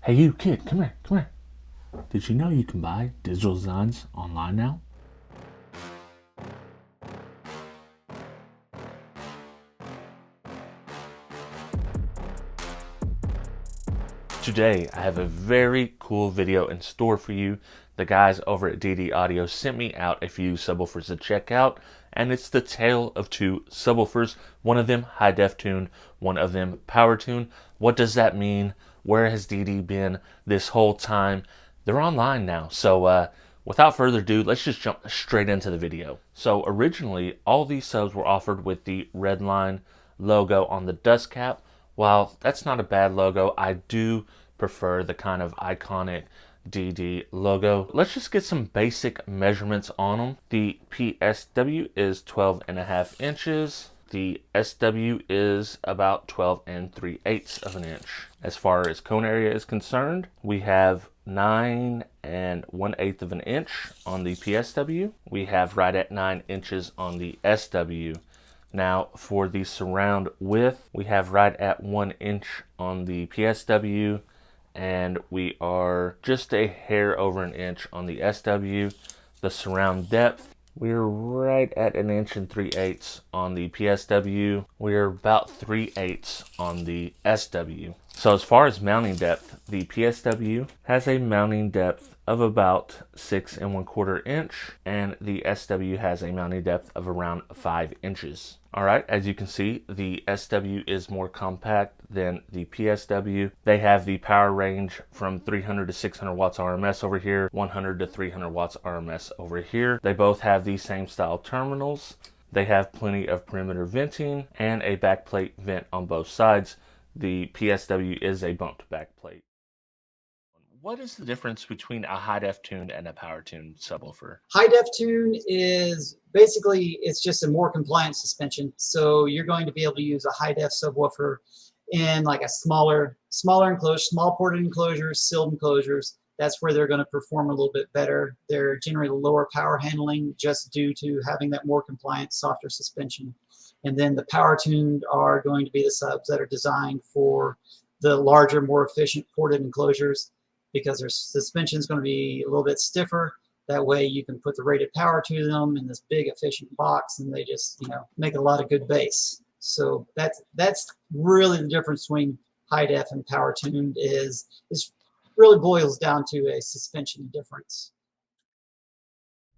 Hey you kid, come here, come here. Did you know you can buy digital designs online now? Today I have a very cool video in store for you. The guys over at DD Audio sent me out a few subwoofers to check out, and it's the tale of two subwoofers. One of them high def tuned, one of them power tuned. What does that mean? Where has DD been this whole time? They're online now, so without further ado, let's just jump straight into the video. So originally, all these subs were offered with the Redline logo on the dust cap. While that's not a bad logo, I do prefer the kind of iconic DD logo. Let's just get some basic measurements on them. The PSW is 12.5 inches. The SW is about 12 3/8 of an inch. As far as cone area is concerned, we have 9 1/8 of an inch on the PSW. We have right at 9 inches on the SW. Now for the surround width, we have right at 1 inch on the PSW, and we are just a hair over an inch on the SW. The surround depth, we're right at 1 3/8 on the PSW. We're about 3/8 on the SW. So as far as mounting depth, the PSW has a mounting depth of about 6 1/4 inch, and the SW has a mounting depth of around 5 inches. All right, as you can see, the SW is more compact than the PSW. They have the power range from 300 to 600 watts RMS over here, 100 to 300 watts RMS over here. They both have the same style terminals. They have plenty of perimeter venting and a backplate vent on both sides. The PSW is a bumped backplate. What is the difference between a high def tuned and a power tuned subwoofer? High def tune is basically, it's just a more compliant suspension. So you're going to be able to use a high def subwoofer in like a smaller enclosure, small ported enclosures, sealed enclosures. That's where they're going to perform a little bit better. They're generally lower power handling just due to having that more compliant, softer suspension. And then the power tuned are going to be the subs that are designed for the larger, more efficient ported enclosures, because their suspension is going to be a little bit stiffer. That way you can put the rated power to them in this big efficient box, and they just, make a lot of good bass. So that's really the difference between high def and power tuned. Is really boils down to a suspension difference.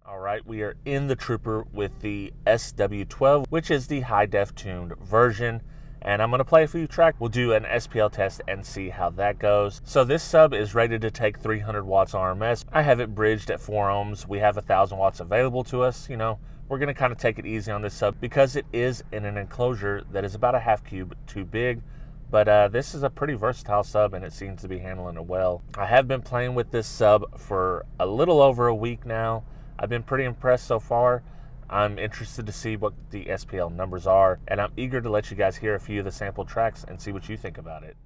All right, we are in the Trooper with the SW12, which is the high def tuned version. And I'm going to play a few tracks. We'll do an SPL test and see how that goes. So this sub is rated to take 300 watts RMS. I have it bridged at 4 ohms. We have 1,000 watts available to us. We're going to kind of take it easy on this sub because it is in an enclosure that is about a half cube too big. But this is a pretty versatile sub, and it seems to be handling it well. I have been playing with this sub for a little over a week now. I've been pretty impressed so far. I'm interested to see what the SPL numbers are, and I'm eager to let you guys hear a few of the sample tracks and see what you think about it.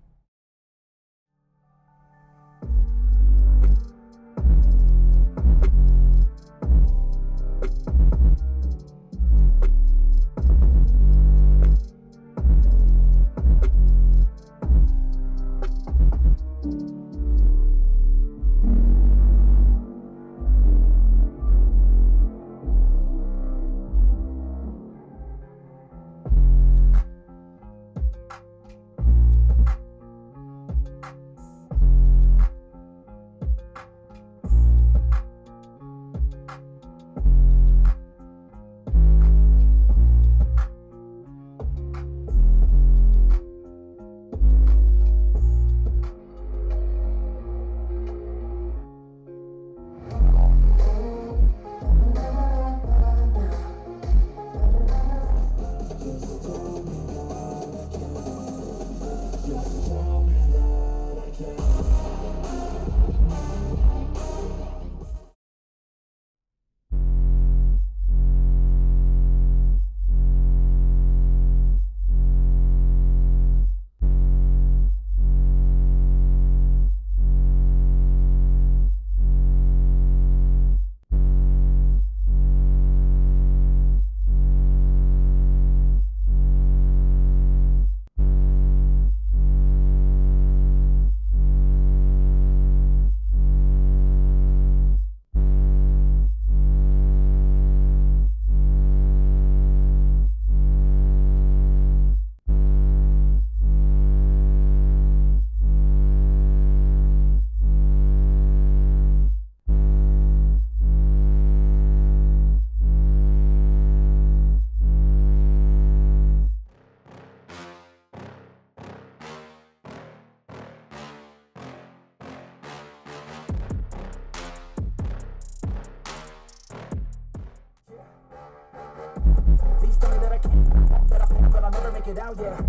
can't, but I'll never make it out, yeah.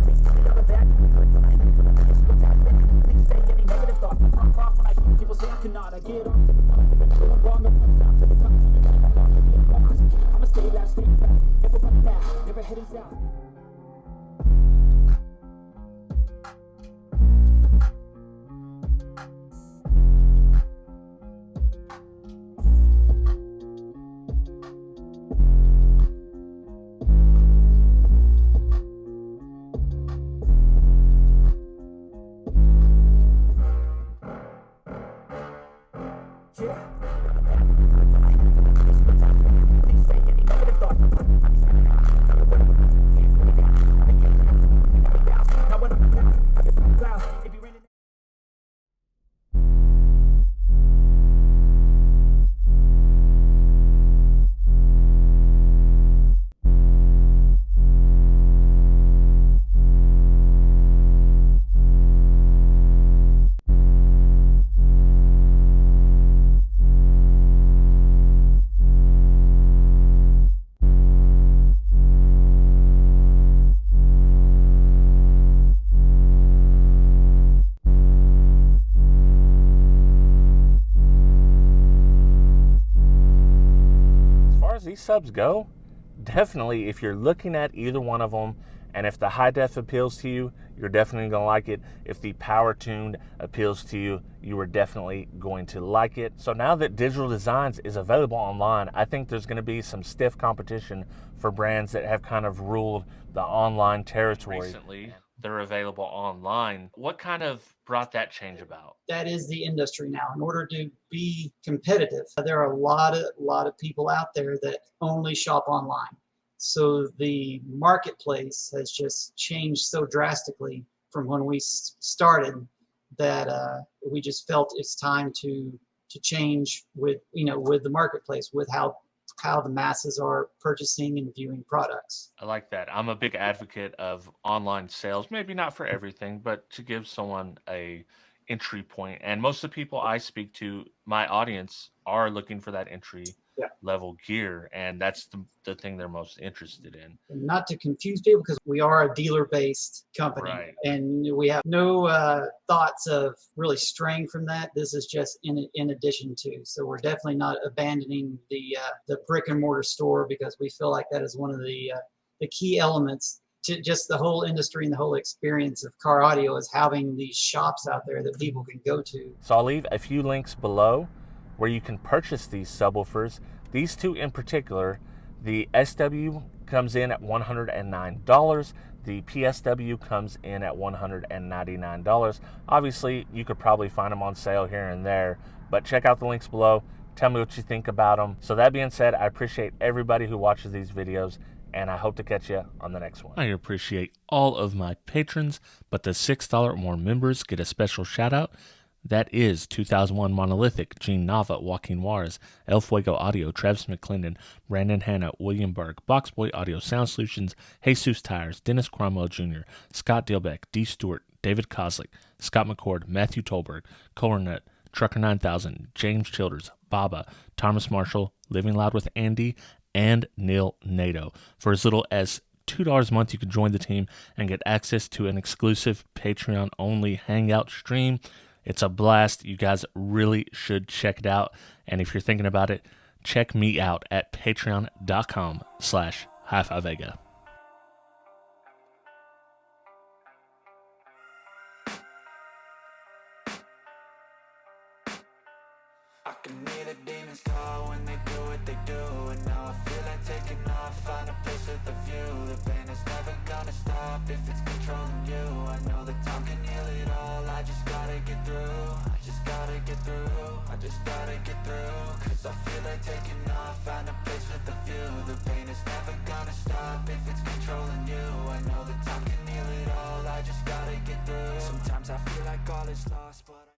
Please tell me I'm a bad please say any negative thoughts. I pop off when I hear people say I cannot. I get off wrong, I'ma stay last, stay back, never run back, never heading south. These subs go, definitely if you're looking at either one of them, and if the high def appeals to you, you're definitely going to like it. If the power tuned appeals to you, you are definitely going to like it. So now that Digital Designs is available online, I think there's going to be some stiff competition for brands that have kind of ruled the online territory. Recently, they're available online. What kind of brought that change about? That is the industry now. In order to be competitive, there are a lot of people out there that only shop online. So the marketplace has just changed so drastically from when we started that we just felt it's time to change with with the marketplace, with how the masses are purchasing and viewing products. I like that. I'm a big advocate of online sales, maybe not for everything, but to give someone a entry point. And most of the people I speak to, my audience, are looking for that entry level gear, and that's the thing they're most interested in. And not to confuse people, because we are a dealer-based company, right, and we have no thoughts of really straying from that. This is just in addition to. So we're definitely not abandoning the brick and mortar store, because we feel like that is one of the key elements to just the whole industry and the whole experience of car audio, is having these shops out there that people can go to. So I'll leave a few links below where you can purchase these subwoofers. These two in particular, the SW comes in at $109. The PSW comes in at $199. Obviously, you could probably find them on sale here and there, but check out the links below. Tell me what you think about them. So that being said, I appreciate everybody who watches these videos, and I hope to catch you on the next one. I appreciate all of my patrons, but the $6 or more members get a special shout out. That is 2001 Monolithic, Gene Nava, Joaquin Juarez, El Fuego Audio, Travis McClendon, Brandon Hanna, William Berg, Boxboy Audio, Sound Solutions, Jesus Tires, Dennis Cromwell Jr., Scott Dilbeck, D. Stewart, David Kozlik, Scott McCord, Matthew Tolberg, Kohlernet, Trucker 9000, James Childers, Baba, Thomas Marshall, Living Loud with Andy, and Neil Nato. For as little as $2 a month, you can join the team and get access to an exclusive Patreon-only Hangout stream. It's a blast. You guys really should check it out. And if you're thinking about it, check me out at patreon.com/HifiVega. I can hear the demons call when they do what they do, and now I feel like taking off, find a place with a view. The pain is never gonna stop if it's controlling you. I know that time can heal it all, I just gotta get through. I just gotta get through, I just gotta get through. Cause I feel like taking off, find a place with a view. The pain is never gonna stop if it's controlling you. I know that time can heal it all, I just gotta get through. Sometimes I feel like all is lost, but